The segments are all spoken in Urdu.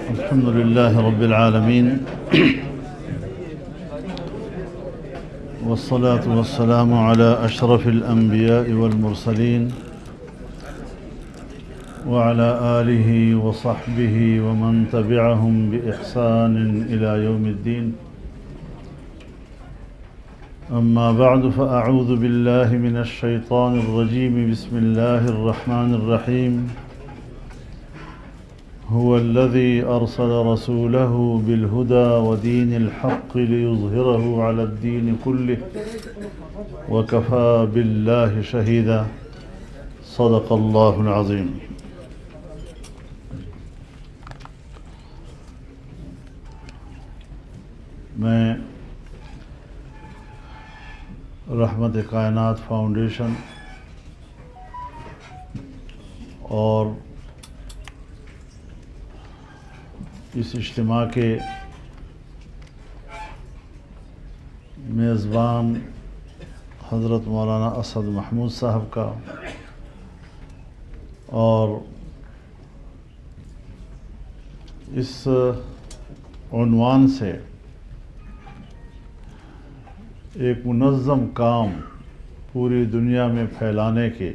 الحمد لله رب العالمين والصلاة والسلام على أشرف الأنبياء والمرسلين وعلى آله وصحبه ومن تبعهم بإحسان إلى يوم الدين. أما بعد فأعوذ بالله من الشيطان الرجيم. بسم الله الرحمن الرحيم. هو الذي أرسل رسوله بالهدى ودين الحق ليظهره على الدين كله وكفى بالله شهيدا. صدق الله العظيم. میں رحمت کائنات فاؤنڈیشن اور اس اجتماع کے میزبان حضرت مولانا اسد محمود صاحب کا اور اس عنوان سے ایک منظم کام پوری دنیا میں پھیلانے کے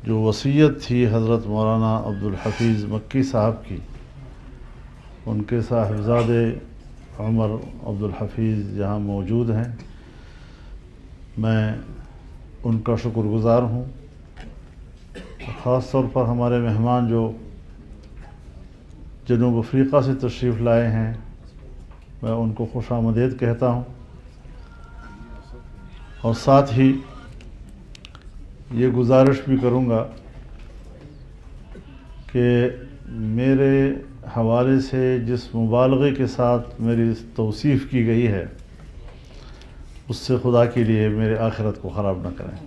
جو وصیت تھی حضرت مولانا عبدالحفیظ مکی صاحب کی، ان کے صاحبزادے عمر عبدالحفیظ جہاں موجود ہیں، میں ان کا شکر گزار ہوں. خاص طور پر ہمارے مہمان جو جنوب افریقہ سے تشریف لائے ہیں، میں ان کو خوش آمدید کہتا ہوں، اور ساتھ ہی یہ گزارش بھی کروں گا کہ میرے حوالے سے جس مبالغے کے ساتھ میری توصیف کی گئی ہے اس سے خدا کے لیے میرے آخرت کو خراب نہ کریں.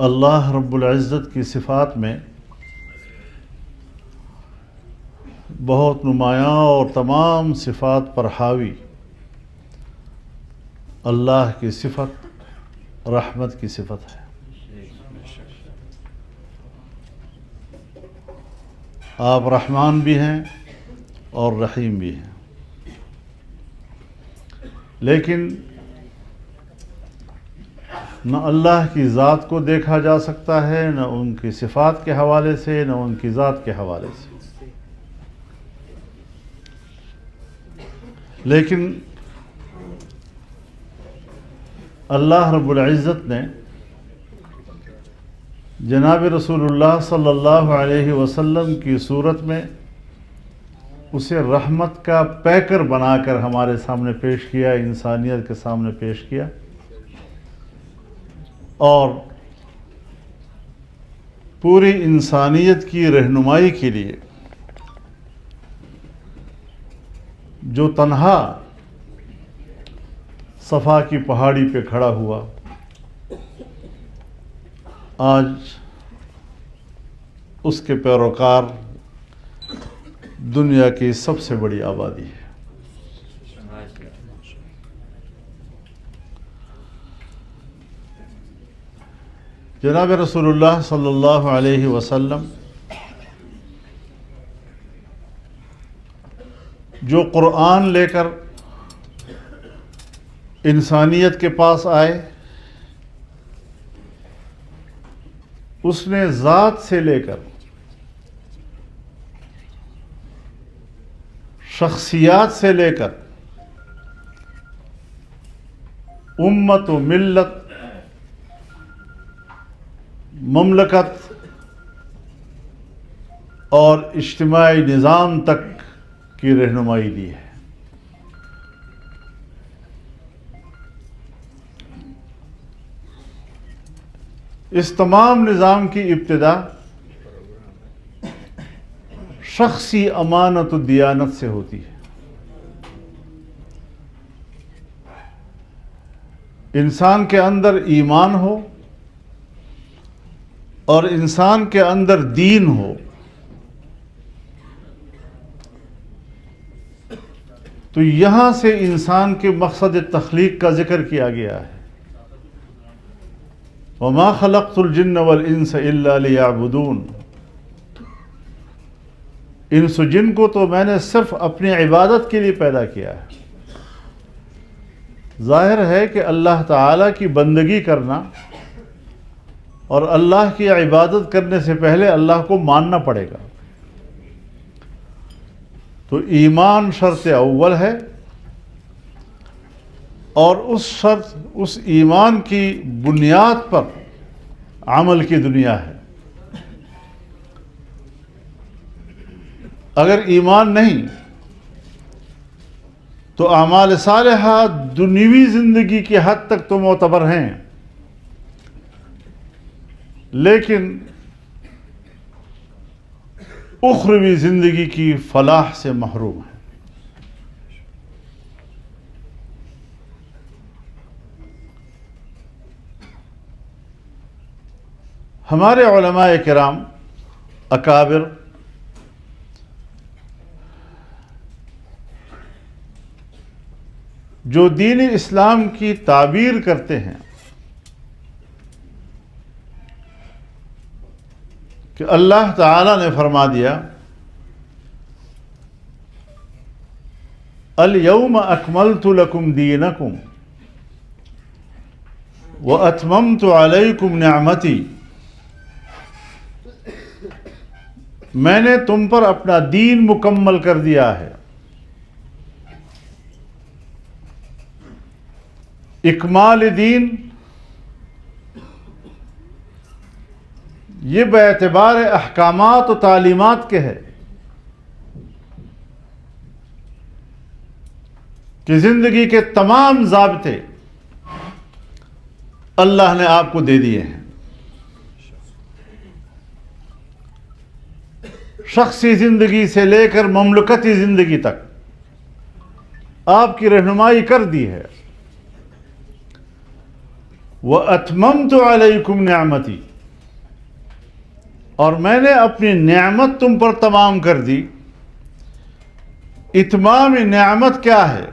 اللہ رب العزت کی صفات میں بہت نمایاں اور تمام صفات پر حاوی اللہ کی صفت رحمت کی صفت ہے. آپ رحمان بھی ہیں اور رحیم بھی ہیں، لیکن نہ اللہ کی ذات کو دیکھا جا سکتا ہے، نہ ان کی صفات کے حوالے سے، نہ ان کی ذات کے حوالے سے. لیکن اللہ رب العزت نے جناب رسول اللہ صلی اللہ علیہ وسلم کی صورت میں اسے رحمت کا پیکر بنا کر ہمارے سامنے پیش کیا، انسانیت کے سامنے پیش کیا، اور پوری انسانیت کی رہنمائی کے لیے جو تنہا صفا کی پہاڑی پہ کھڑا ہوا، آج اس کے پیروکار دنیا کی سب سے بڑی آبادی ہے. جناب رسول اللہ صلی اللہ علیہ وسلم جو قرآن لے کر انسانیت کے پاس آئے، اس نے ذات سے لے کر شخصیات سے لے کر امت و ملت، مملکت اور اجتماعی نظام تک کی رہنمائی دی ہے. اس تمام نظام کی ابتدا شخصی امانت و دیانت سے ہوتی ہے. انسان کے اندر ایمان ہو اور انسان کے اندر دین ہو تو یہاں سے انسان کے مقصد تخلیق کا ذکر کیا گیا ہے. وَمَا خَلَقْتُ الْجِنَّ وَالْإِنسَ إِلَّا لِيَعْبُدُونَ. انس و جن کو تو میں نے صرف اپنی عبادت کے لیے پیدا کیا ہے. ظاہر ہے کہ اللہ تعالیٰ کی بندگی کرنا اور اللہ کی عبادت کرنے سے پہلے اللہ کو ماننا پڑے گا. تو ایمان شرط اول ہے، اور اس ایمان کی بنیاد پر عمل کی دنیا ہے. اگر ایمان نہیں تو اعمال صالحہ دنیوی زندگی کی حد تک تو معتبر ہیں، لیکن اخروی زندگی کی فلاح سے محروم ہے. ہمارے علماء کرام اکابر جو دین اسلام کی تعبیر کرتے ہیں کہ اللہ تعالیٰ نے فرما دیا الیوم اکملت لکم دینکم واتممت علیکم نعمتی. میں نے تم پر اپنا دین مکمل کر دیا ہے. اکمال دین یہ باعتبار احکامات و تعلیمات کے ہے کہ زندگی کے تمام ضابطے اللہ نے آپ کو دے دیے ہیں. شخصی زندگی سے لے کر مملکتی زندگی تک آپ کی رہنمائی کر دی ہے. وَأَتْمَمْتُ عَلَيْكُمْ نِعْمَتِي. اور میں نے اپنی نعمت تم پر تمام کر دی. اتمام نعمت کیا ہے؟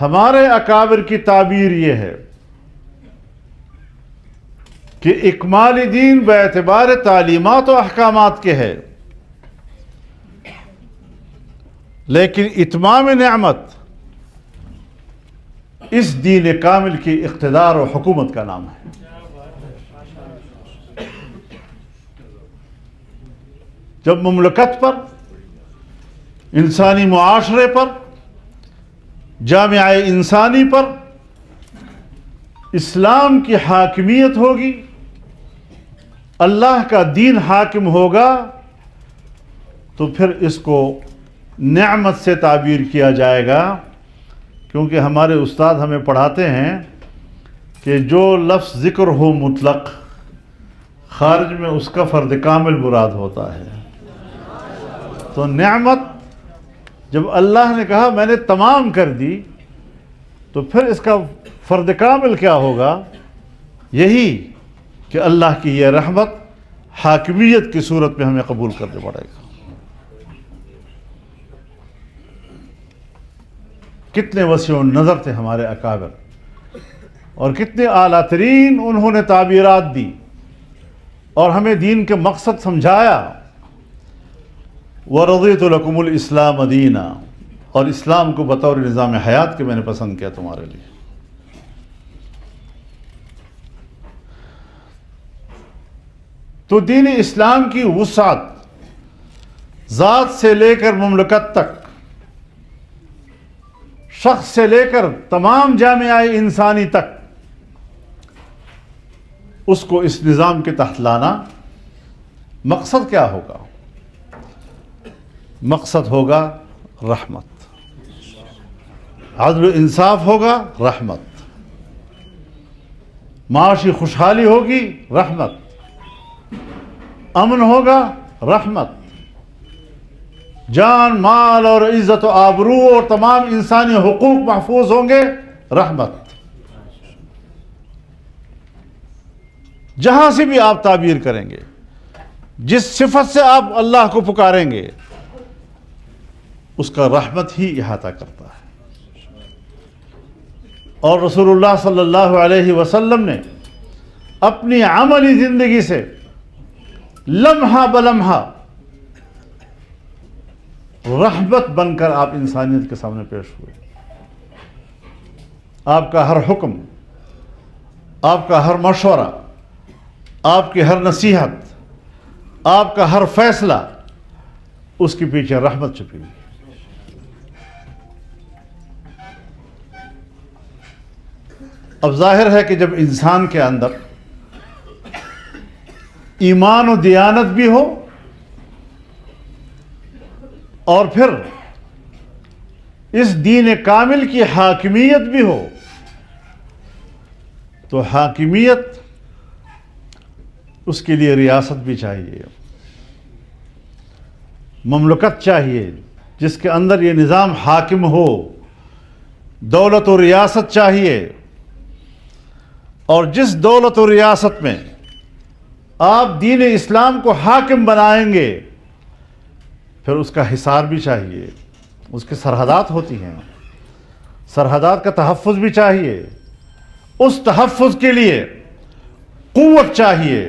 ہمارے اکابر کی تعبیر یہ ہے کہ اکمال دین باعتبار تعلیمات و احکامات کے ہے، لیکن اتمام نعمت اس دین کامل کی اقتدار و حکومت کا نام ہے. جب مملکت پر، انسانی معاشرے پر، جامعہ انسانی پر اسلام کی حاکمیت ہوگی، اللہ کا دین حاکم ہوگا، تو پھر اس کو نعمت سے تعبیر کیا جائے گا. کیونکہ ہمارے استاد ہمیں پڑھاتے ہیں کہ جو لفظ ذکر ہو مطلق، خارج میں اس کا فرد کامل مراد ہوتا ہے. تو نعمت جب اللہ نے کہا میں نے تمام کر دی، تو پھر اس کا فرد کامل کیا ہوگا؟ یہی کہ اللہ کی یہ رحمت حاکمیت کی صورت میں ہمیں قبول کرنے پڑے گا. کتنے وسیع النظر تھے ہمارے اکابر، اور کتنے اعلیٰ ترین انہوں نے تعبیرات دی اور ہمیں دین کے مقصد سمجھایا. وَرَضِيتُ لَكُمُ الْإِسْلَامَ دِينًا. اور اسلام کو بطور نظام حیات کے میں نے پسند کیا تمہارے لیے. تو دین اسلام کی وسعت ذات سے لے کر مملکت تک، شخص سے لے کر تمام جامعہ انسانی تک، اس کو اس نظام کے تحت لانا. مقصد کیا ہوگا؟ مقصد ہوگا رحمت، عدل و انصاف ہوگا، رحمت، معاشی خوشحالی ہوگی، رحمت، امن ہوگا، رحمت، جان مال اور عزت و آبرو اور تمام انسانی حقوق محفوظ ہوں گے، رحمت. جہاں سے بھی آپ تعبیر کریں گے، جس صفت سے آپ اللہ کو پکاریں گے، اس کا رحمت ہی احاطہ کرتا ہے. اور رسول اللہ صلی اللہ علیہ وسلم نے اپنی عملی زندگی سے لمحہ بلمحہ رحمت بن کر آپ انسانیت کے سامنے پیش ہوئے. آپ کا ہر حکم، آپ کا ہر مشورہ، آپ کی ہر نصیحت، آپ کا ہر فیصلہ، اس کے پیچھے رحمت چھپی ہوئی. اب ظاہر ہے کہ جب انسان کے اندر ایمان و دیانت بھی ہو اور پھر اس دین کامل کی حاکمیت بھی ہو، تو حاکمیت اس کے لیے ریاست بھی چاہیے، مملکت چاہیے جس کے اندر یہ نظام حاکم ہو، دولت و ریاست چاہیے. اور جس دولت و ریاست میں آپ دین اسلام کو حاکم بنائیں گے، پھر اس کا حصار بھی چاہیے، اس کی سرحدات ہوتی ہیں، سرحدات کا تحفظ بھی چاہیے. اس تحفظ کے لیے قوت چاہیے.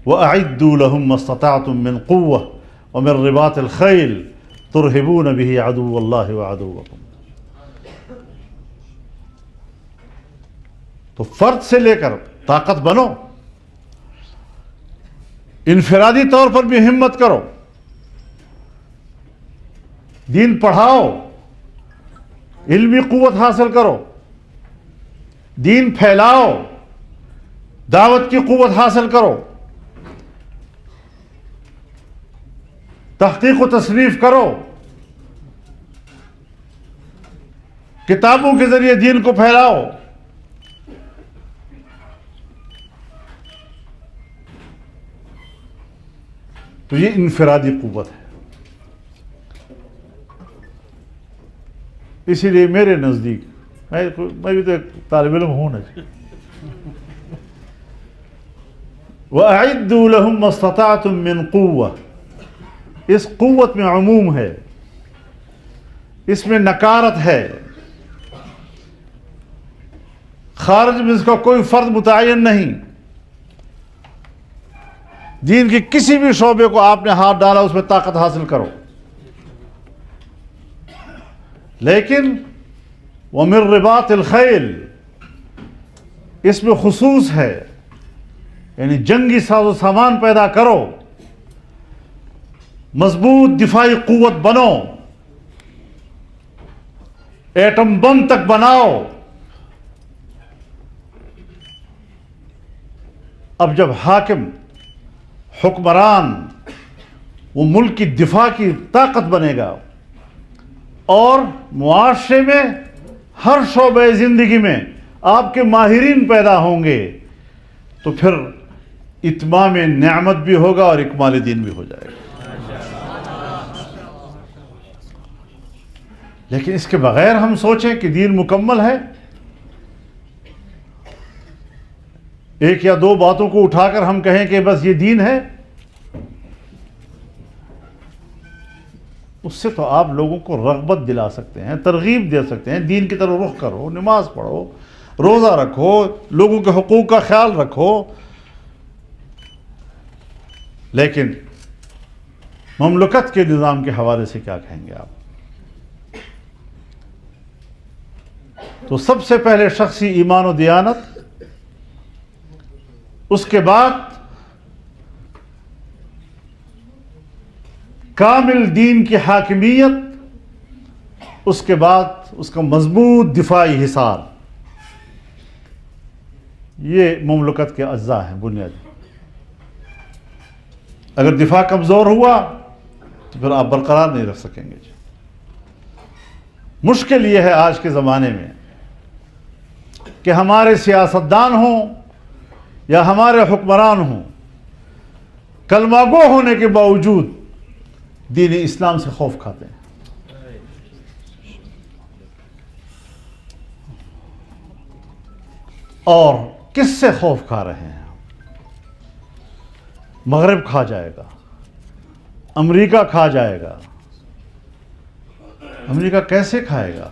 وَأَعِدُّوا لَهُم مَّا اسْتَطَعْتُم مِّن قُوَّةٍ وَمِن رِّبَاطِ الْخَيْلِ تُرْهِبُونَ بِهِ عَدُوَّ اللَّهِ وَعَدُوَّكُمْ. تو فرد سے لے کر طاقت بنو، انفرادی طور پر بھی ہمت کرو، دین پڑھاؤ، علمی قوت حاصل کرو، دین پھیلاؤ، دعوت کی قوت حاصل کرو، تحقیق و تصنیف کرو، کتابوں کے ذریعے دین کو پھیلاؤ. تو یہ انفرادی قوت ہے. اسی لیے میرے نزدیک، میں بھی تو ایک طالب علم ہوں نا، وَأَعِدُّوا لَهُم مَّا اسْتَطَعْتُم مِّن قُوَّةٍ، اس قوت میں عموم ہے، اس میں نکارت ہے، خارج میں اس کا کوئی فرد متعین نہیں. دین کے کسی بھی شعبے کو آپ نے ہاتھ ڈالا، اس میں طاقت حاصل کرو. لیکن وَمِن رِّبَاطِ الْخَيْلِ، اس میں خصوص ہے، یعنی جنگی ساز و سامان پیدا کرو، مضبوط دفاعی قوت بنو، ایٹم بم تک بناؤ. اب جب حاکم، حکمران وہ ملک کی دفاع کی طاقت بنے گا اور معاشرے میں ہر شعبہ زندگی میں آپ کے ماہرین پیدا ہوں گے، تو پھر اتمام نعمت بھی ہوگا اور اکمال دین بھی ہو جائے گا. لیکن اس کے بغیر ہم سوچیں کہ دین مکمل ہے، ایک یا دو باتوں کو اٹھا کر ہم کہیں کہ بس یہ دین ہے، اس سے تو آپ لوگوں کو رغبت دلا سکتے ہیں، ترغیب دے سکتے ہیں، دین کی طرف رخ کرو، نماز پڑھو، روزہ رکھو، لوگوں کے حقوق کا خیال رکھو. لیکن مملکت کے نظام کے حوالے سے کیا کہیں گے آپ؟ تو سب سے پہلے شخصی ایمان و دیانت، اس کے بعد کامل دین کی حاکمیت، اس کے بعد اس کا مضبوط دفاعی حصار. یہ مملکت کے اجزاء ہیں بنیادی. اگر دفاع کمزور ہوا تو پھر آپ برقرار نہیں رکھ سکیں گے. مشکل یہ ہے آج کے زمانے میں کہ ہمارے سیاستدان ہوں یا ہمارے حکمران ہوں، کلمہ گو ہونے کے باوجود دین اسلام سے خوف کھاتے ہیں. اور کس سے خوف کھا رہے ہیں؟ مغرب کھا جائے گا، امریکہ کھا جائے گا، امریکہ کیسے کھائے گا؟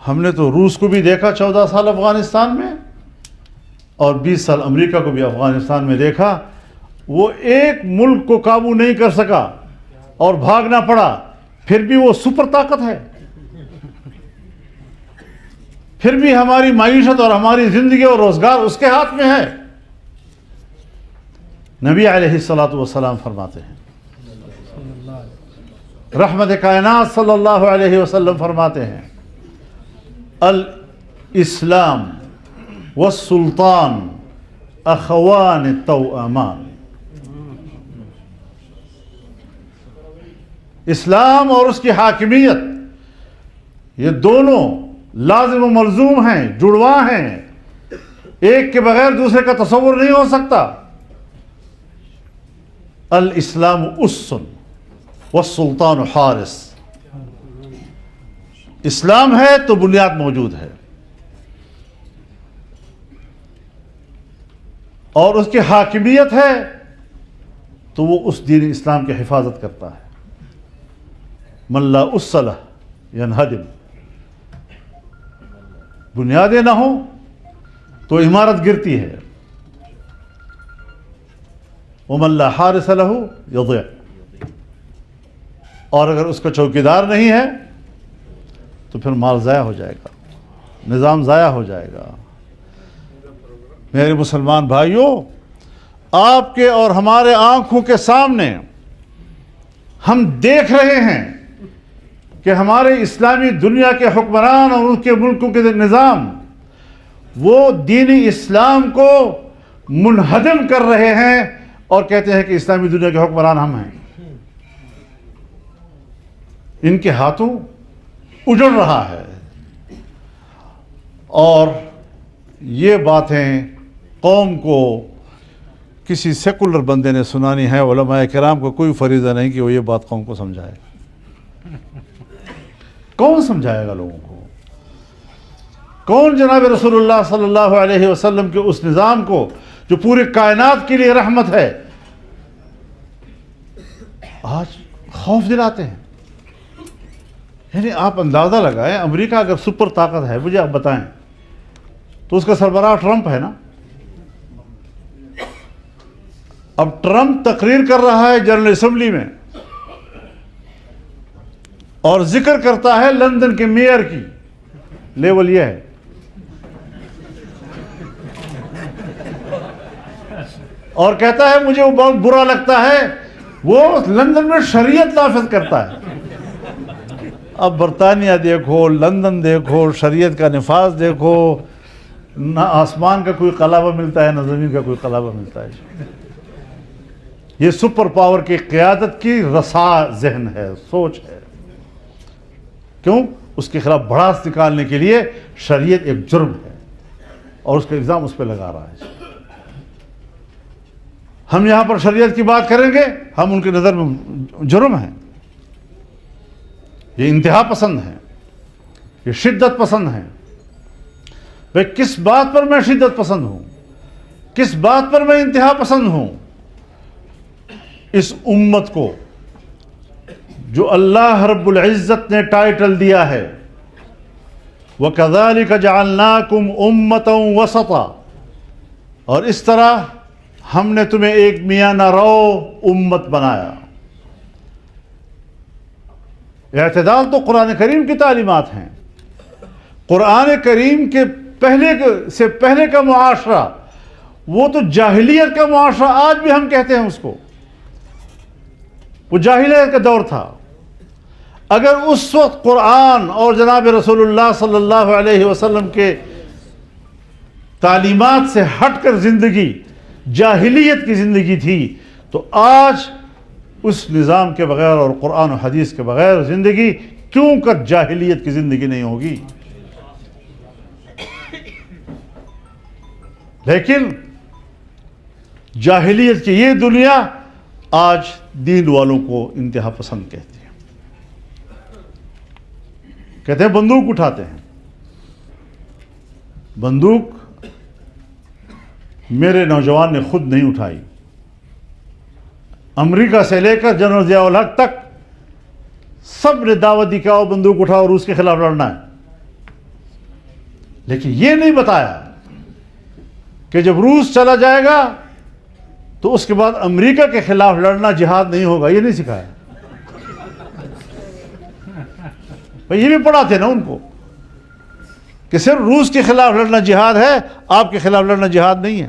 ہم نے تو روس کو بھی دیکھا 14 سال افغانستان میں، اور 20 سال امریکہ کو بھی افغانستان میں دیکھا. وہ ایک ملک کو قابو نہیں کر سکا اور بھاگنا پڑا، پھر بھی وہ سپر طاقت ہے. پھر بھی ہماری معیشت اور ہماری زندگی اور روزگار اس کے ہاتھ میں ہے. نبی علیہ الصلوۃ والسلام فرماتے ہیں، رحمت کائنات صلی اللہ علیہ وسلم فرماتے ہیں، الاسلام والسلطان اخوان توأمان. اسلام اور اس کی حاکمیت، یہ دونوں لازم و ملزوم ہیں، جڑواں ہیں. ایک کے بغیر دوسرے کا تصور نہیں ہو سکتا. الاسلام اسن والسلطان حارس. اسلام ہے تو بنیاد موجود ہے، اور اس کی حاکمیت ہے تو وہ اس دین اسلام کی حفاظت کرتا ہے. من لا اسس لہ ینہدم. بنیادیں نہ ہوں تو عمارت گرتی ہے. ومن لا حارس لہ یضیع. اور اگر اس کا چوکیدار نہیں ہے تو پھر مال ضائع ہو جائے گا، نظام ضائع ہو جائے گا. میرے مسلمان بھائیوں، آپ کے اور ہمارے آنکھوں کے سامنے ہم دیکھ رہے ہیں کہ ہمارے اسلامی دنیا کے حکمران اور ان کے ملکوں کے نظام وہ دین اسلام کو منہدم کر رہے ہیں اور کہتے ہیں کہ اسلامی دنیا کے حکمران ہم ہیں. ان کے ہاتھوں اجڑ رہا ہے. اور یہ باتیں قوم کو کسی سیکولر بندے نے سنانی ہے. علماء کرام کو کوئی فریضہ نہیں کہ وہ یہ بات قوم کو سمجھائے. کون سمجھائے گا لوگوں کو؟ کون جناب رسول اللہ صلی اللہ علیہ وسلم کے اس نظام کو جو پورے کائنات کے لیے رحمت ہے آج خوف دلاتے ہیں؟ یعنی آپ اندازہ لگائیں، امریکہ اگر سپر طاقت ہے، مجھے آپ بتائیں، تو اس کا سربراہ ٹرمپ ہے نا. اب ٹرمپ تقریر کر رہا ہے جنرل اسمبلی میں اور ذکر کرتا ہے لندن کے میئر کی. لیول یہ ہے. اور کہتا ہے مجھے وہ بہت برا لگتا ہے، وہ لندن میں شریعت نافذ کرتا ہے. اب برطانیہ دیکھو، لندن دیکھو، شریعت کا نفاذ دیکھو، نہ آسمان کا کوئی قلابہ ملتا ہے نہ زمین کا کوئی قلابہ ملتا ہے. یہ سپر پاور کی قیادت کی رسا ذہن ہے، سوچ ہے. کیوں؟ اس کے خلاف بھڑاس نکالنے کے لیے شریعت ایک جرم ہے اور اس کا الزام اس پہ لگا رہا ہے. ہم یہاں پر شریعت کی بات کریں گے، ہم ان کی نظر میں جرم ہیں. یہ انتہا پسند ہیں، یہ شدت پسند ہیں. بھئی کس بات پر میں شدت پسند ہوں؟ کس بات پر میں انتہا پسند ہوں؟ اس امت کو جو اللہ رب العزت نے ٹائٹل دیا ہے وَكَذَلِكَ جَعَلْنَاكُمْ أُمَّةً وَسَطًا، اور اس طرح ہم نے تمہیں ایک میانہ رو امت بنایا. اعتدال تو قرآن کریم کی تعلیمات ہیں. قرآن کریم کے پہلے کا معاشرہ وہ تو جاہلیت کا معاشرہ، آج بھی ہم کہتے ہیں اس کو، وہ جاہلیت کا دور تھا. اگر اس وقت قرآن اور جناب رسول اللہ صلی اللہ علیہ وسلم کے تعلیمات سے ہٹ کر زندگی جاہلیت کی زندگی تھی تو آج اس نظام کے بغیر اور قرآن و حدیث کے بغیر زندگی کیوں کر جاہلیت کی زندگی نہیں ہوگی. لیکن جاہلیت کی یہ دنیا آج دین والوں کو انتہا پسند کہتی ہے. کہتے ہیں بندوق اٹھاتے ہیں. بندوق میرے نوجوان نے خود نہیں اٹھائی. امریکہ سے لے کر جنرل ضیاء الحق تک سب نے دعوت دی کہ آؤ بندوق اٹھاؤ روس کے خلاف لڑنا ہے، لیکن یہ نہیں بتایا کہ جب روس چلا جائے گا تو اس کے بعد امریکہ کے خلاف لڑنا جہاد نہیں ہوگا، یہ نہیں سکھایا۔ بھئی یہ بھی پڑھاتے نا ان کو کہ صرف روس کے خلاف لڑنا جہاد ہے، آپ کے خلاف لڑنا جہاد نہیں ہے۔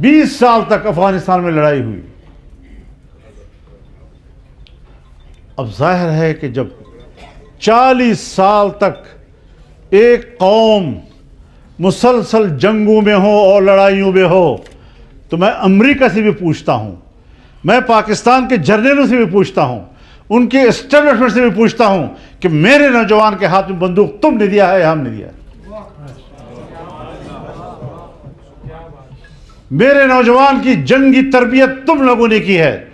20 سال تک افغانستان میں لڑائی ہوئی۔ اب ظاہر ہے کہ جب 40 سال تک ایک قوم مسلسل جنگوں میں ہو اور لڑائیوں میں ہو تو میں امریکہ سے بھی پوچھتا ہوں، میں پاکستان کے جرنیلوں سے بھی پوچھتا ہوں، ان کے اسٹیبلشمنٹ سے بھی پوچھتا ہوں کہ میرے نوجوان کے ہاتھ میں بندوق تم نے دیا ہے یا ہم نے دیا ہے؟ میرے نوجوان کی جنگی تربیت تم لوگوں نے کی ہے۔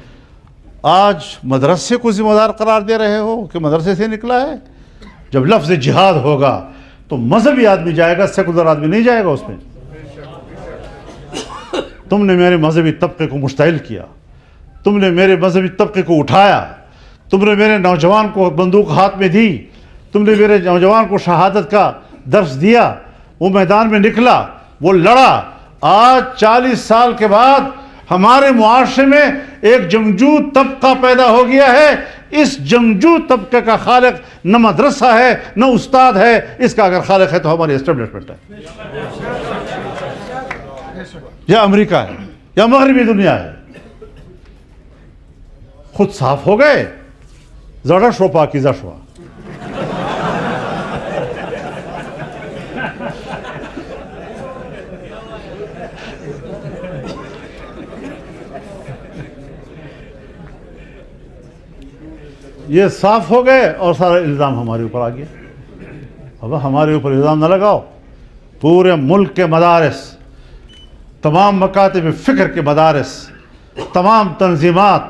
آج مدرسے کو ذمہ دار قرار دے رہے ہو کہ مدرسے سے نکلا ہے۔ جب لفظ جہاد ہوگا تو مذہبی آدمی جائے گا، سیکولر آدمی نہیں جائے گا اس میں۔ تم نے میرے مذہبی طبقے کو مشتعل کیا، تم نے میرے مذہبی طبقے کو اٹھایا، تم نے میرے نوجوان کو بندوق ہاتھ میں دی، تم نے میرے نوجوان کو شہادت کا درس دیا، وہ میدان میں نکلا، وہ لڑا۔ آج 40 سال کے بعد ہمارے معاشرے میں ایک جنگجو طبقہ پیدا ہو گیا ہے۔ اس جنگجو طبقے کا خالق نہ مدرسہ ہے نہ استاد ہے، اس کا اگر خالق ہے تو ہماری اسٹیبلشمنٹ ہے، یا امریکہ ہے یا مغربی دنیا ہے۔ خود صاف ہو گئے، زڑا شو پاکیزہ شو۔ یہ صاف ہو گئے اور سارا الزام ہمارے اوپر آ گیا۔ اب ہمارے اوپر الزام نہ لگاؤ، پورے ملک کے مدارس، تمام مکاتب فکر کے مدارس، تمام تنظیمات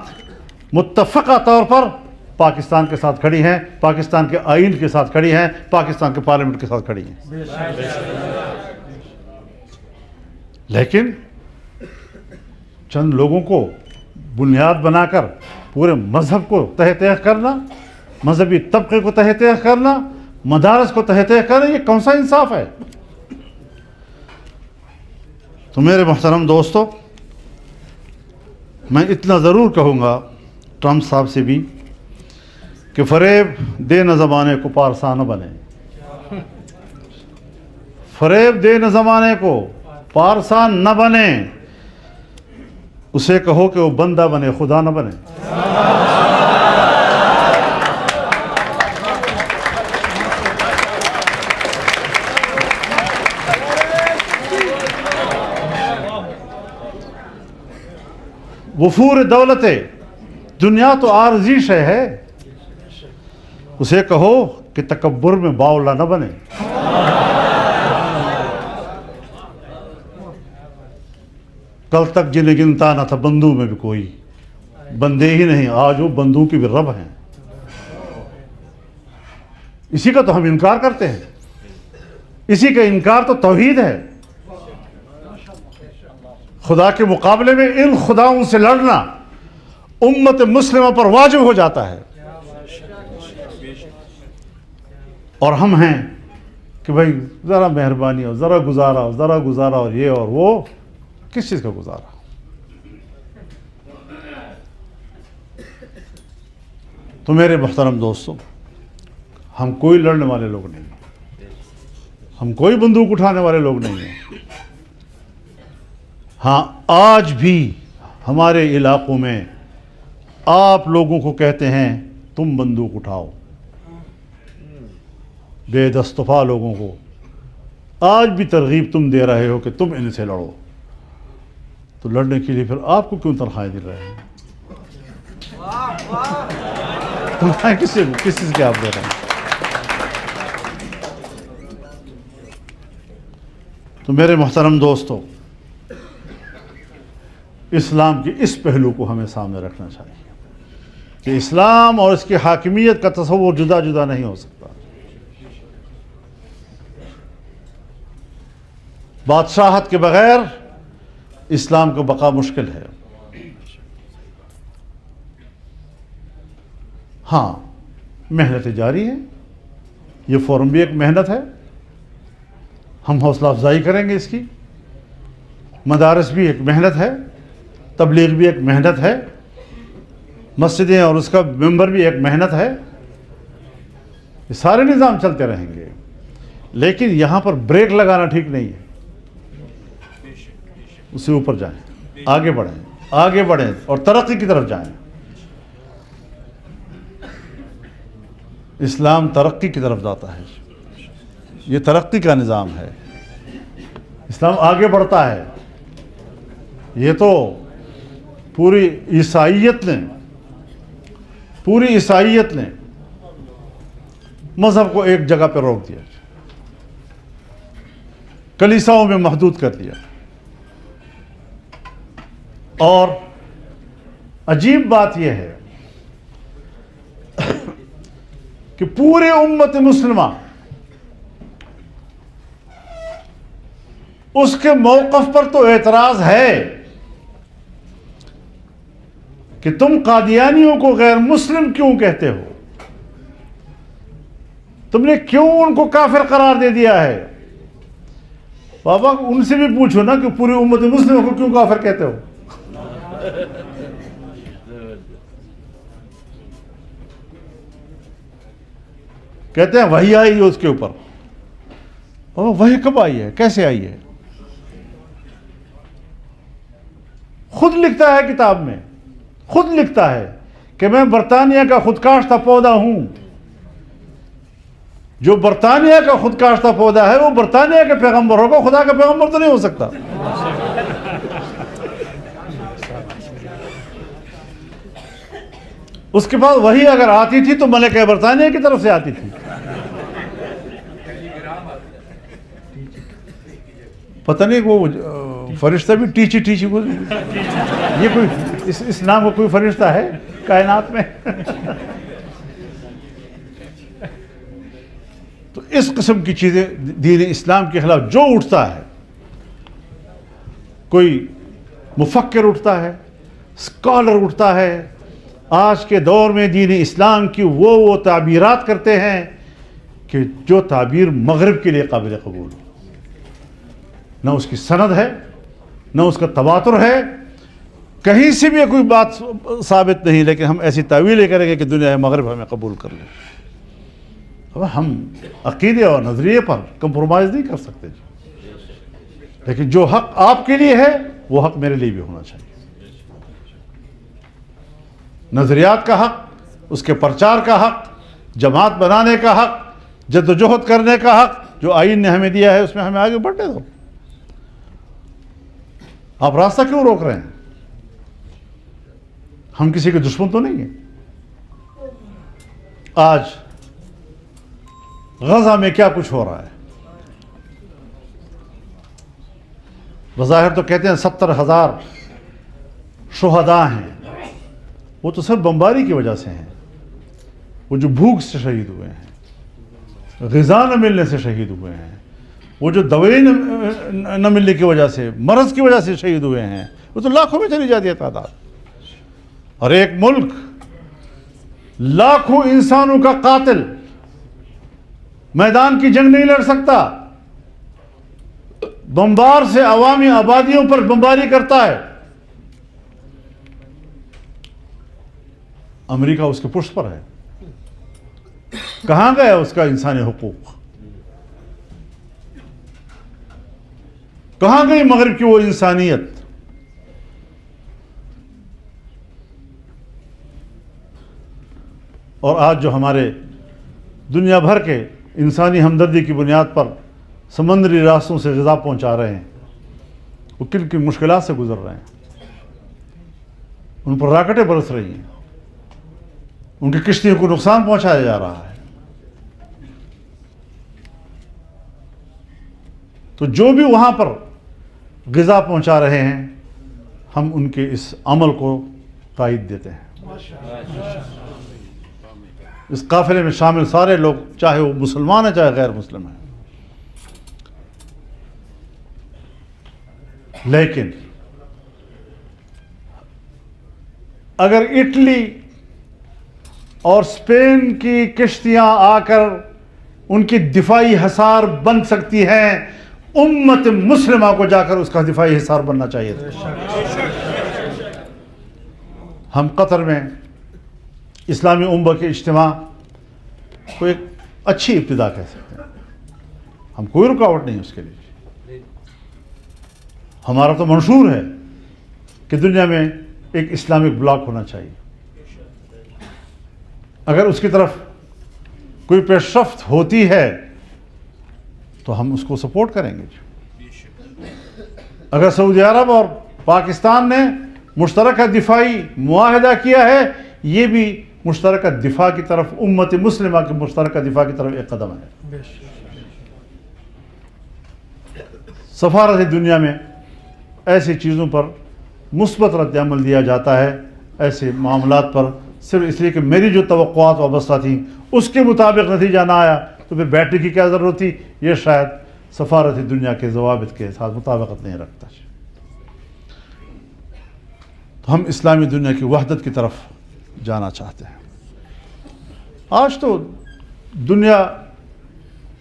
متفقہ طور پر پاکستان کے ساتھ کھڑی ہیں، پاکستان کے آئین کے ساتھ کھڑی ہیں، پاکستان کے پارلیمنٹ کے ساتھ کھڑی ہیں۔ لیکن چند لوگوں کو بنیاد بنا کر پورے مذہب کو تہہ تیغ کرنا، مذہبی طبقے کو تہہ تیغ کرنا، مدارس کو تہہ تیغ کرنا، یہ کون سا انصاف ہے؟ تو میرے محترم دوستو، میں اتنا ضرور کہوں گا ٹرمپ صاحب سے بھی کہ فریب دے نہ زمانے کو پارسا نہ بنے۔ فریب دے نہ زمانے کو پارسا نہ بنے، اسے کہو کہ وہ بندہ بنے، خدا نہ بنے۔ وفور دولت دنیا تو عارضی شے ہے، اسے کہو کہ تکبر میں باولا نہ بنے۔ کل تک جنہیں گنتا نہ تھا بندوں میں بھی کوئی، بندے ہی نہیں آج وہ بندوں کی بھی رب ہیں۔ اسی کا تو ہم انکار کرتے ہیں، اسی کا انکار تو توحید ہے۔ خدا کے مقابلے میں ان خداؤں سے لڑنا امت مسلمہ پر واجب ہو جاتا ہے۔ اور ہم ہیں کہ بھائی ذرا مہربانی ہو، ذرا گزارا اور یہ اور وہ، کس چیز کا گزارا؟ تو میرے محترم دوستوں، ہم کوئی لڑنے والے لوگ نہیں ہیں، ہم کوئی بندوق اٹھانے والے لوگ نہیں ہیں۔ ہاں، آج بھی ہمارے علاقوں میں آپ لوگوں کو کہتے ہیں تم بندوق اٹھاؤ، بے دستفا لوگوں کو آج بھی ترغیب تم دے رہے ہو کہ تم ان سے لڑو۔ تو لڑنے کے لیے پھر آپ کو کیوں تنخواہیں دے رہے ہیں؟ تنخواہیں کس چیز کے آپ دے رہے ہیں؟ تو میرے محترم دوستو، اسلام کے اس پہلو کو ہمیں سامنے رکھنا چاہیے کہ اسلام اور اس کی حاکمیت کا تصور جدا جدا نہیں ہو سکتا۔ بادشاہت کے بغیر اسلام کو بقا مشکل ہے۔ ہاں، محنت جاری ہے، یہ فورم بھی ایک محنت ہے، ہم حوصلہ افزائی کریں گے اس کی۔ مدارس بھی ایک محنت ہے، تبلیغ بھی ایک محنت ہے، مسجدیں اور اس کا ممبر بھی ایک محنت ہے، یہ سارے نظام چلتے رہیں گے، لیکن یہاں پر بریک لگانا ٹھیک نہیں ہے۔ اس سے اوپر جائیں، آگے بڑھیں اور ترقی کی طرف جائیں۔ اسلام ترقی کی طرف جاتا ہے، یہ ترقی کا نظام ہے، اسلام آگے بڑھتا ہے۔ یہ تو پوری عیسائیت نے مذہب کو ایک جگہ پہ روک دیا، کلیساؤں میں محدود کر دیا، اور عجیب بات یہ ہے کہ پورے امت مسلمہ اس کے موقف پر تو اعتراض ہے کہ تم قادیانیوں کو غیر مسلم کیوں کہتے ہو؟ تم نے کیوں ان کو کافر قرار دے دیا ہے؟ بابا ان سے بھی پوچھو نا کہ پوری امت مسلم کو کیوں کافر کہتے ہو؟ کہتے ہیں وحی آئی ہے اس کے اوپر۔ بابا وحی کب آئی ہے؟ کیسے آئی ہے؟ خود لکھتا ہے کتاب میں، خود لکھتا ہے کہ میں برطانیہ کا خود کاشتہ پودا ہوں۔ جو برطانیہ کا خود کاشتہ پودا ہے وہ برطانیہ کے پیغمبر ہوگا، خدا کا پیغمبر تو نہیں ہو سکتا۔ اس کے بعد وہی اگر آتی تھی تو ملکہ برطانیہ کی طرف سے آتی تھی۔ پتہ نہیں وہ فرشتہ بھی ٹیچی یہ کوئی اس نام کا کوئی فرشتہ ہے کائنات میں؟ تو اس قسم کی چیزیں دین اسلام کے خلاف جو اٹھتا ہے، کوئی مفکر اٹھتا ہے، اسکالر اٹھتا ہے، آج کے دور میں دین اسلام کی وہ تعبیرات کرتے ہیں کہ جو تعبیر مغرب کے لیے قابل قبول ہو، نہ اس کی سند ہے، نہ اس کا تواتر ہے، کہیں سے بھی کوئی بات ثابت نہیں، لیکن ہم ایسی تعویلیں کریں گے کہ دنیا مغرب ہمیں قبول کر لے۔ اب ہم عقیدے اور نظریے پر کمپرومائز نہیں کر سکتے، لیکن جو حق آپ کے لیے ہے وہ حق میرے لیے بھی ہونا چاہیے۔ نظریات کا حق، اس کے پرچار کا حق، جماعت بنانے کا حق، جد و جہد کرنے کا حق جو آئین نے ہمیں دیا ہے، اس میں ہمیں آگے بڑھنے دو۔ آپ راستہ کیوں روک رہے ہیں؟ ہم کسی کے دشمن تو نہیں ہیں۔ آج غزہ میں کیا کچھ ہو رہا ہے؟ بظاہر تو کہتے ہیں 70,000 شہداء ہیں، وہ تو صرف بمباری کی وجہ سے ہیں، وہ جو بھوک سے شہید ہوئے ہیں، غذا نہ ملنے سے شہید ہوئے ہیں، وہ جو دوائیں نہ ملنے کی وجہ سے، مرض کی وجہ سے شہید ہوئے ہیں، وہ تو لاکھوں میں چلی جاتی ہے تعداد۔ اور ایک ملک لاکھوں انسانوں کا قاتل میدان کی جنگ نہیں لڑ سکتا، بمبار سے عوامی آبادیوں پر بمباری کرتا ہے۔ امریکہ اس کے پشت پر ہے، کہاں گیا اس کا انسانی حقوق؟ کہاں گئی مغرب کی وہ انسانیت؟ اور آج جو ہمارے دنیا بھر کے انسانی ہمدردی کی بنیاد پر سمندری راستوں سے غذا پہنچا رہے ہیں، وہ کن کن مشکلات سے گزر رہے ہیں، ان پر راکٹیں برس رہی ہیں، ان کی کشتیوں کو نقصان پہنچایا جا رہا ہے۔ تو جو بھی وہاں پر غذا پہنچا رہے ہیں، ہم ان کے اس عمل کو تائید دیتے ہیں۔ اس قافلے میں شامل سارے لوگ، چاہے وہ مسلمان ہیں چاہے غیر مسلم ہیں، لیکن اگر اٹلی اور اسپین کی کشتیاں آ کر ان کی دفاعی حصار بن سکتی ہیں، امت مسلمہ کو جا کر اس کا دفاعی حصار بننا چاہیے تھا۔ ہم قطر میں اسلامی امہ کے اجتماع کو ایک اچھی ابتدا کہہ سکتے ہیں، ہم کوئی رکاوٹ نہیں اس کے لیے۔ ہمارا تو منشور ہے کہ دنیا میں ایک اسلامک بلاک ہونا چاہیے، اگر اس کی طرف کوئی پیش رفت ہوتی ہے تو ہم اس کو سپورٹ کریں گے۔ اگر سعودی عرب اور پاکستان نے مشترکہ دفاعی معاہدہ کیا ہے، یہ بھی مشترکہ دفاع کی طرف، امت مسلمہ کے مشترکہ دفاع کی طرف ایک قدم ہے۔ سفارت دنیا میں ایسی چیزوں پر مثبت رد عمل دیا جاتا ہے، ایسے معاملات پر صرف اس لیے کہ میری جو توقعات وابستہ تھیں اس کے مطابق نتیجہ نہ آیا تو پھر بیٹھنے کی کیا ضرورت تھی، یہ شاید سفارت دنیا کے ضوابط کے ساتھ مطابقت نہیں رکھتا۔ تو ہم اسلامی دنیا کی وحدت کی طرف جانا چاہتے ہیں۔ آج تو دنیا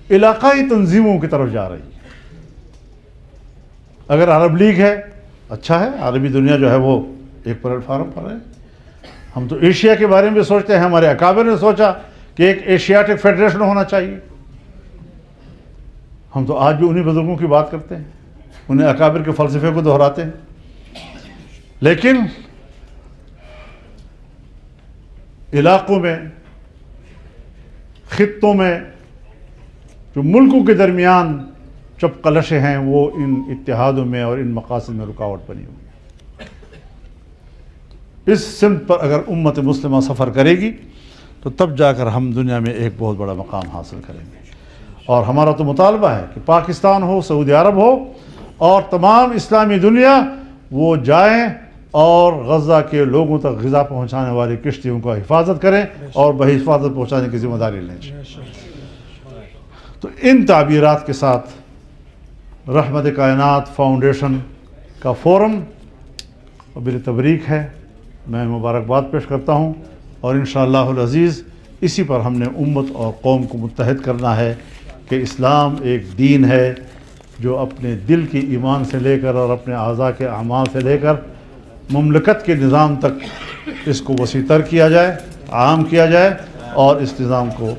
علاقائی تنظیموں کی طرف جا رہی ہے۔ اگر عرب لیگ ہے، اچھا ہے، عربی دنیا جو ہے وہ ایک پلیٹ فارم پر ہے۔ ہم تو ایشیا کے بارے میں سوچتے ہیں، ہمارے اکابر نے سوچا کہ ایک ایشیاٹک فیڈریشن ہونا چاہیے۔ ہم تو آج بھی انہی بزرگوں کی بات کرتے ہیں، انہیں اکابر کے فلسفے کو دہراتے ہیں، لیکن علاقوں میں، خطوں میں جو ملکوں کے درمیان چپ کلشیں ہیں وہ ان اتحادوں میں اور ان مقاصد میں رکاوٹ بنی ہوئی ہے۔ اس سمت پر اگر امت مسلمہ سفر کرے گی تو تب جا کر ہم دنیا میں ایک بہت بڑا مقام حاصل کریں گے۔ اور ہمارا تو مطالبہ ہے کہ پاکستان ہو، سعودی عرب ہو اور تمام اسلامی دنیا وہ جائیں اور غزہ کے لوگوں تک غذا پہنچانے والی کشتیوں کا حفاظت کریں اور بحفاظت پہنچانے کی ذمہ داری لیں۔ تو ان تعبیرات کے ساتھ رحمت کائنات فاؤنڈیشن کا فورم قابل تبریک ہے، میں مبارکباد پیش کرتا ہوں، اور انشاءاللہ العزیز اسی پر ہم نے امت اور قوم کو متحد کرنا ہے کہ اسلام ایک دین ہے جو اپنے دل کی ایمان سے لے کر اور اپنے اعضاء کے اعمال سے لے کر مملکت کے نظام تک اس کو وسیع تر کیا جائے، عام کیا جائے اور اس نظام کو